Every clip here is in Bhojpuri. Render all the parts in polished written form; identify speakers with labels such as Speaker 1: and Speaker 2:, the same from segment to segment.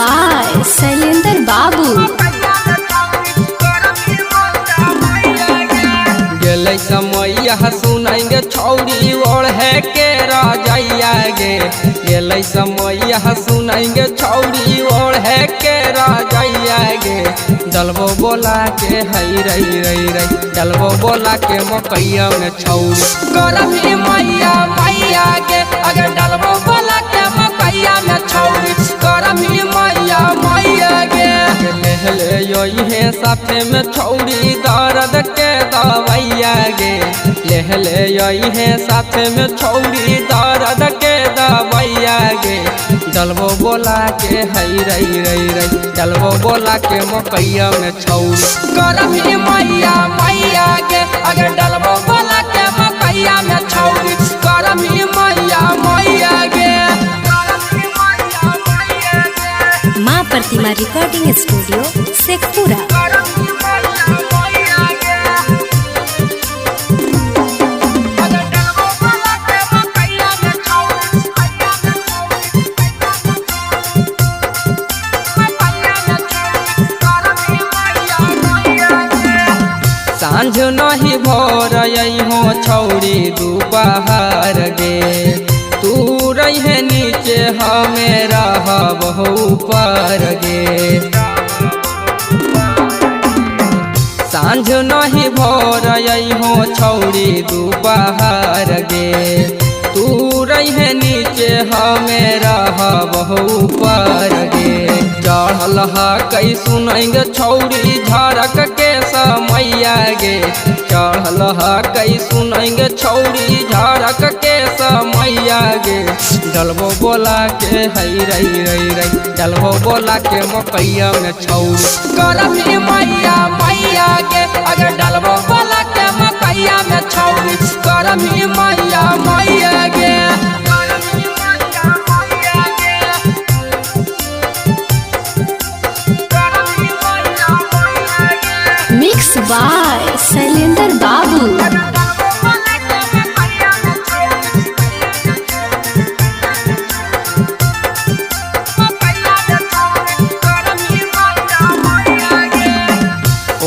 Speaker 1: बाय शैलेंद्र बाबू।
Speaker 2: गेलै समैया सुनेंगे छौरी ओढ़े के राजैया गे। गेलै समैया सुनेंगे छौरी ओढ़े के राजैया गे। डलबो बोला के हई रही रही रही डलबो बोला के मकैया में छौरी करमी मैया मैया गे। अगर डलबो बोला के मकैया में छौरी करमी मैया मैया गे। ले योहे साथे में छौरी दर्द के दवैया गे। ले योहे साथे में छौरी दर्द के दवैया गे। डलबो बोला के हई रही रही रही डलबो बोला के मकैया में छौरी करमी मैया मैया गे। अगर डलबो बोला के मकैया में छौरी करमी मैया मैया गे।
Speaker 1: माँ प्रतिमा रिकॉर्डिंग स्टूडियो शेखपुरा।
Speaker 2: सांझ नहीं भोर हो छौरी दोपहर गे। तू रहे नीचे हमें रहब ऊपर गे। सांझ नहीं भोर हो छौरी दोपहर गे। तू रहे नीचे हमें रहब ऊपर गे। चढ़ल कई सुनेंगे छौरी झरक के समैया गे। चढ़ल कई सुनेंगे छौरी झरक के समैया गे। डलबो बोला के हई रही रही रही डलबो बोला के मकैया में छौरी करमी मैया मैया गे। अगर डलबो बोला के मकैया में छौरी करमी मैया मैया गे।
Speaker 1: मिक्स बाय शैलेंद्र बाबू।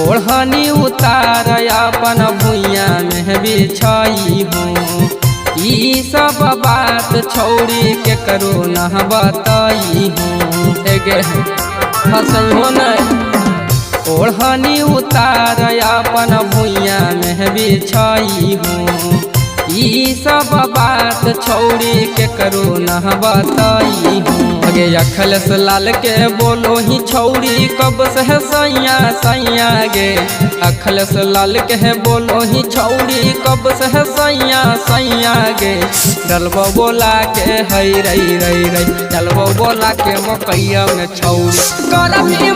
Speaker 2: ओढ़नी उतार अपन भुइया में बिछाई हूँ। ई सब बात छौरी के करो न बताई हूँ। हंसो न ओढ़नी उतार अपन भुइया में बिछाई हूँ। ई सब बात छौरी के करो न बताई हूँ। अगे अखिलेश लाल के बोलो ही छौरी कब से सैया सैया गे। अखिलेश लाल के बोलो ही छौरी कब से सैया सैया गे। डलबो बोला के हई रही रही रही डलबो बोला के मकैया में छौरी करमी